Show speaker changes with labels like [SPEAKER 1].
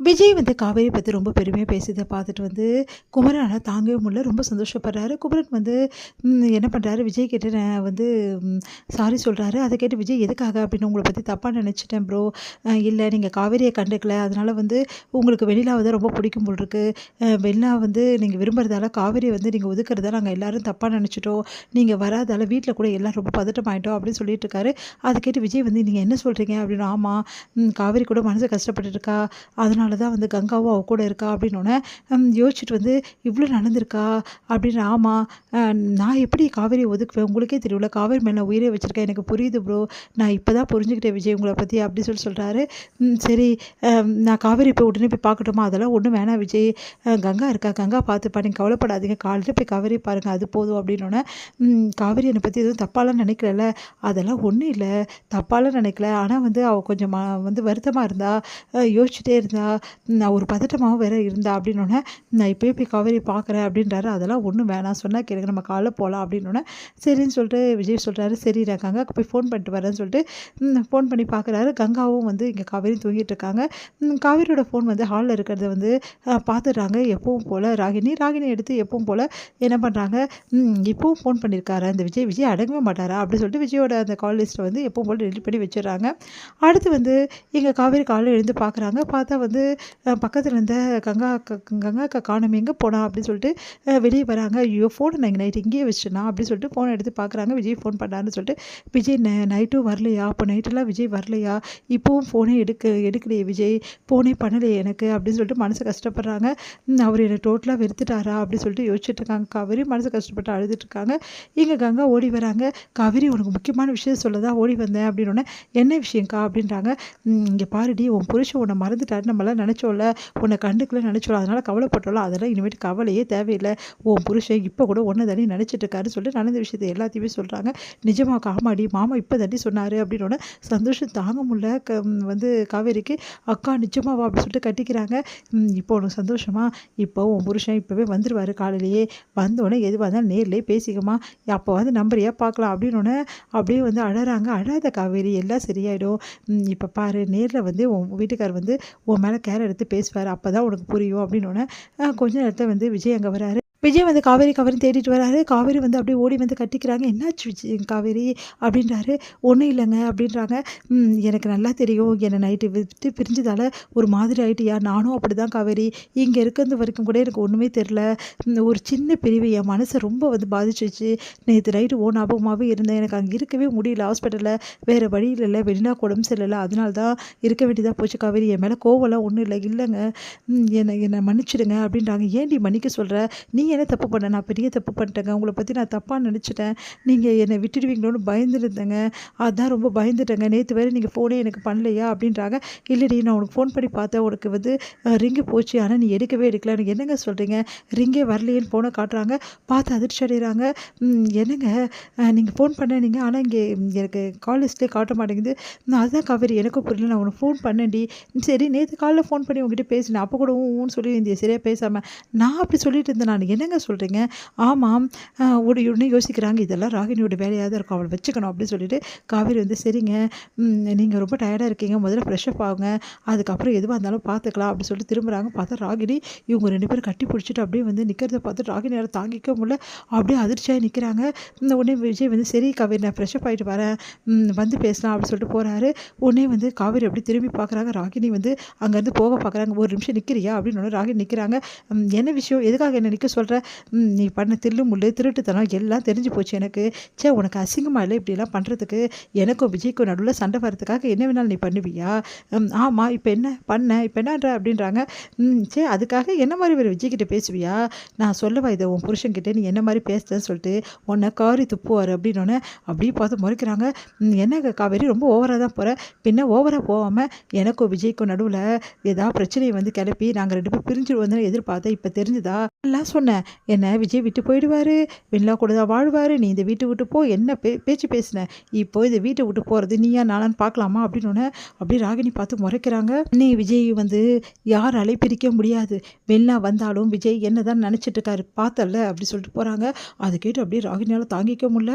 [SPEAKER 1] விஜய் வந்து காவேரி பற்றி ரொம்ப பெருமையாக பேசியதை பார்த்துட்டு வந்து குமரனால் தாங்கவே முடியல. ரொம்ப சந்தோஷப்படுறாரு. குமரன் வந்து என்ன பண்ணுறாரு, விஜய் கிட்ட நான் வந்து சாரி சொல்கிறாரு. அதை கேட்டு விஜய் எதுக்காக அப்படின்னு உங்களை பற்றி தப்பாக நினச்சிட்டேன் ப்ரோ. இல்லை நீங்கள் காவேரியை கண்டுக்கல, அதனால் வந்து உங்களுக்கு வெண்ணிலாவை தான் ரொம்ப பிடிக்கும் போல் இருக்கு. வெண்ணிலா வந்து நீங்கள் விரும்புறதால காவேரியை வந்து நீங்கள் ஒதுக்குறதா நாங்கள் எல்லோரும் தப்பாக நினச்சிட்டோம். நீங்கள் வராதால வீட்டில் கூட எல்லோரும் ரொம்ப பதட்டமாயிட்டோம் அப்படின்னு சொல்லிட்டு இருக்காரு. அதை கேட்டு விஜய் வந்து நீங்கள் என்ன சொல்கிறீங்க அப்படின்னு, ஆமாம் காவேரி கூட மனசு கஷ்டப்பட்டு இருக்கா, அதனால தான் வந்து கங்காவும் அவ கூட இருக்கா அப்படின்னோடனே யோசிச்சுட்டு வந்து இவ்வளோ நடந்திருக்கா அப்படின்னு. ஆமாம் நான் எப்படி காவேரியை ஒதுக்குவேன், உங்களுக்கே தெரியல, காவேரி மேலே நான் உயிரே வச்சுருக்கேன், எனக்கு புரியுது ப்ரோ, நான் இப்போ தான் புரிஞ்சுக்கிட்டேன் விஜய் உங்களை பற்றி அப்படி சொல்கிறாரு. சரி நான் காவேரி இப்போ உடனே போய் பார்க்கட்டுமா, அதெல்லாம் ஒன்றும் வேணாம் விஜய், கங்கா இருக்கா, கங்கா பார்த்துப்பா, நீங்கள் கவலைப்படாதீங்க, காலையில் போய் காவேரி பாருங்கள் அது போதும் அப்படின்னோடனே காவேரி என்னை பற்றி எதுவும் தப்பாலாம் நினைக்கல, அதெல்லாம் ஒன்றும் இல்லை, தப்பாலாம் நினைக்கல, ஆனால் வந்து அவள் கொஞ்சம் வந்து வருத்தமாக இருந்தா, யோசிச்சுட்டே இருந்தா, நான் ஒரு பதட்டமாகவும் வேறு இருந்தா அப்படின்னோடனே நான் இப்போயே போய் காவேரி பார்க்குறேன் அப்படின்றாரு. அதெல்லாம் ஒன்றும் வேணாம், சொன்னால் கேளுங்க, நம்ம காலைல போகலாம் அப்படின்னோடனே சரின்னு சொல்லிட்டு விஜய் சொல்கிறாரு. சரி நான் கங்காவுக்கு போய் ஃபோன் பண்ணிட்டு வரேன்னு சொல்லிட்டு ஃபோன் பண்ணி பார்க்குறாரு. கங்காவும் வந்து இங்கே காவேரி தூங்கிட்டு இருக்காங்க. காவேரியோட ஃபோன் வந்து ஹாலில் இருக்கிறத வந்து பார்த்துடுறாங்க. எப்பவும் போல் ராகினி எடுத்து எப்பவும் போல் என்ன பண்ணுறாங்க, இப்போவும் ஃபோன் பண்ணியிருக்காரு அந்த விஜய் அடங்கவே மாட்டாரா அப்படி சொல்லிட்டு விஜயோட அந்த கால் லிஸ்ட்டை வந்து எப்பவும் போல் டெலிட் பண்ணி வச்சிடுறாங்க. அடுத்து வந்து இங்கே காவேரி காலையில் எழுந்து பார்க்குறாங்க. பார்த்தா வந்து பக்கத்தில் இருந்த கங்கா அக்கா காணோம், எங்கே போனா அப்படின்னு சொல்லிட்டு வெளியே வராங்க. ஐயோ ஃபோனை நான் நைட்டு இங்கேயே வச்சுட்டேனா அப்படின்னு சொல்லிட்டு ஃபோனை எடுத்து பார்க்குறாங்க. விஜய் ஃபோன் பண்ணாருன்னு சொல்லிட்டு விஜய் நைட்டும் வரலையா, அப்போ நைட்டெல்லாம் விஜய் வரலையா, இப்போவும் ஃபோனே எடுக்கலையே விஜய், ஃபோனே பண்ணலையே எனக்கு அப்படின்னு சொல்லிட்டு மனசு கஷ்டப்படுறாங்க. அவர் என்னை டோட்டலாக வெறுத்துட்டாரா அப்படின்னு சொல்லிட்டு யோசிச்சுட்டு இருக்காங்க. காவேரி மனசு கஷ்டப்பட்டு அழுதுட்டு இருக்காங்க. இங்கே கங்கா ஓடி வராங்க. காவேரி உனக்கு முக்கியமான விஷயம் சொல்ல தான் ஓடி வந்தேன் அப்படின்னோடனே என்ன விஷயம்க்கா அப்படின்றாங்க. இங்கே பாருடி உன் புருஷன் உன்னை மறந்துட்டாரு, நம்மளாம் நினச்சோம்ல, உன்னை கண்டுக்கல நினச்சோம், அதனால் கவலைப்பட்டோம், அதெல்லாம் இனிமேட்டு கவலையே தேவையில்லை, உன் புருஷன் இப்போ கூட ஒன்றை தாண்டி நினச்சிட்டு இருக்காருன்னு சொல்லிட்டு நடந்த விஷயத்தை எல்லாத்தையுமே சொல்கிறாங்க. நிஜமா காமாடி மாமா இப்போ தாண்டி சொன்னார் அப்படின்னோடனே சந்தோஷம் தாங்க முடியல வந்து காவேரிக்கு. அக்கா நிஜமாவா அப்படி சொல்லிட்டு கட்டிக்கிறாங்க. இப்போ உனக்கு சந்தோஷமா, இப்போ உன் புருஷன் இப்போவே வந்துடுவார், காலையிலேயே வந்தோடனே எதுவாக இருந்தாலும் நேர்லேயே பேசிக்கமா, அப்போ வந்து நம்பரையா பார்க்கலாம் அப்படின்னோடனே அப்படியே வந்து அழறாங்க. அழாத காவேரி எல்லாம் சரியாயிடும், இப்போ பாரு நேரில் வந்து உன் வீட்டுக்கார் வந்து உன் மேலே கேர் எடுத்து பேசுவார், அப்போ தான் உனக்கு புரியும் அப்படின்னோடனே கொஞ்ச நேரத்தில் வந்து விஜய் அங்கே வராரு. விஜய் வந்து காவேரி தேடிட்டு வராரு. காவேரி வந்து அப்படியே ஓடி வந்து கட்டிக்கிறாங்க. என்னாச்சு விஜய் காவேரி அப்படின்றாரு. ஒன்றும் இல்லைங்க அப்படின்றாங்க. எனக்கு நல்லா தெரியும், என்னை நைட்டு விட்டு பிரிஞ்சதால் ஒரு மாதிரி ஆகிட்டியா, நானும் அப்படி தான் காவேரி, இங்கே இருக்கிறது வரைக்கும் கூட எனக்கு ஒன்றுமே தெரில, ஒரு சின்ன பிரிவு என் மனசை ரொம்ப வந்து பாதிச்சிச்சு, நேற்று நைட்டு ஞாபகமாகவே இருந்தேன், எனக்கு அங்கே இருக்கவே முடியல ஹாஸ்பிட்டலில், வேறு வழியில் இல்லை, வெளினா உடம்பு சரியில்லை, அதனால தான் இருக்க வேண்டியதாக போச்சு காவேரி, என் மேலே கோவம்லாம் ஒன்றும் இல்லைங்க, என்னை மன்னிச்சிடுங்க அப்படின்றாங்க. ஏன்டி மன்னிக்க சொல்கிற, நீ என்ன தப்பு பண்ண, நான் பெரிய தப்பு பண்ணிட்டேங்க, உங்களை பற்றி நான் தப்பாக நினச்சிட்டேன், நீங்கள் என்னை விட்டுடுவீங்களோன்னு பயந்துருந்தேங்க, அதான் ரொம்ப பயந்துட்டேங்க, நேற்று வேறு நீங்கள் ஃபோனே எனக்கு பண்ணலையா அப்படின்றாங்க. இல்லடி நான் உனக்கு ஃபோன் பண்ணி பார்த்தேன், உனக்கு வந்து ரிங்கு போச்சு, ஆனால் நீ எடுக்கவே எடுக்கல, எனக்கு என்னங்க சொல்கிறீங்க, ரிங்கே வரலையேன்னு ஃபோனை காட்டுறாங்க. பார்த்து அதிர்ச்சி அடைகிறாங்க. என்னங்க நீங்கள் ஃபோன் பண்ணீங்க, ஆனால் இங்கே எனக்கு கால் லிஸ்ட்லேயே காட்ட மாட்டேங்குது, நான் அதுதான் காவேரி எனக்கும் புரியல, நான் உனக்கு ஃபோன் பண்ணேன்டி, சரி நேற்று காலையில் ஃபோன் பண்ணி உங்ககிட்ட பேசினேன், அப்போ கூட ஊன்னு சொல்லி இந்த சரியாக பேசாமல் நான் அப்படி சொல்லிட்டு இருந்தேன், நான் என்னங்க சொல்கிறீங்க, ஆமாம் உடனே யோசிக்கிறாங்க, இதெல்லாம் ராகினியோட வேலையாக தான் இருக்கும், அவளை வச்சுக்கணும் அப்படின்னு சொல்லிட்டு காவேரி வந்து சரிங்க நீங்கள் ரொம்ப டயர்டாக இருக்கீங்க, முதல்ல ஃப்ரெஷ்அப் ஆகுங்க, அதுக்கப்புறம் எதுவாக இருந்தாலும் பார்த்துக்கலாம் அப்படின்னு சொல்லிட்டு திரும்புகிறாங்க. பார்த்தா ராகினி இவங்க 2 பேரும் கட்டி பிடிச்சிட்டு அப்படியே வந்து நிற்கிறத பார்த்து ராகினியால் தாங்கிக்க முடியல, அப்படியே அதிர்ச்சியாக நிற்கிறாங்க. உடனே விஜய் வந்து சரி காவேரி நான் ஃப்ரெஷ்அப் ஆகிட்டு வரேன், வந்து பேசலாம் அப்படின்னு சொல்லிட்டு போகிறாரு. உடனே வந்து காவேரி அப்படி திரும்பி பார்க்குறாங்க. ராகினி வந்து அங்கேருந்து போக பார்க்குறாங்க. ஒரு நிமிஷம் நிற்கிறியா அப்படின்னு ராகினி நிற்கிறாங்க. என்ன விஷயம், எதுக்காக என்ன நிற்க சொல்கிற, நீ பண்ண முள்ளு திருட்டுத்தனம் எல்லாம் தெரிஞ்சு போச்சு எனக்கு, உனக்கு அசிங்கமாக இல்லை இப்படிலாம் பண்ணுறதுக்கு, எனக்கும் விஜய்க்கும் நடுவில் சண்டை வர்றதுக்காக என்ன வேணாலும் நீ பண்ணுவியா, ஆமாம் இப்போ என்ன பண்ண, இப்போ என்னன்ற அப்படின்றாங்க. அதுக்காக என்ன மாதிரி ஒரு விஜய்கிட்ட பேசுவியா, நான் சொல்லவா இதை உன் புருஷன்கிட்ட நீ என்ன மாதிரி பேசுறேன்னு சொல்லிட்டு உன்னை காரி துப்புவார் அப்படின்னோடனே அப்படியே பார்த்து முறைக்கிறாங்க. என்ன காவேரி ரொம்ப ஓவராக தான் போகிற, பின்ன ஓவராக போகாமல் எனக்கும் விஜய்க்கும் நடுவில் ஏதாவது பிரச்சனையை வந்து கிளப்பி நாங்கள் 2 பேரும் பிரிஞ்சுடுவோம் எதிர்பார்த்தேன், இப்போ தெரிஞ்சுதா எல்லாம் சொன்னேன், என்ன விஜய் விட்டு போயிடுவார், வெண்ணிலா கூட தான் வாழ்வார், நீ இந்த வீட்டை விட்டு போ, என்ன பேச்சு பேசின, இப்போ இந்த வீட்டை விட்டு போகிறது நீயா நானான்னு பார்க்கலாமா அப்படின்னு அப்படியே ராகினி பார்த்து முறைக்கிறாங்க. நீ விஜய் வந்து யாராலையும் பிரிக்க முடியாது, வெண்ணிலா வந்தாலும் விஜய் என்ன தான் நினச்சிட்டு இருக்காரு பார்த்தல அப்படி சொல்லிட்டு போகிறாங்க. அதை கேட்டு அப்படியே ராகினியால் தாங்கிக்க முடியல.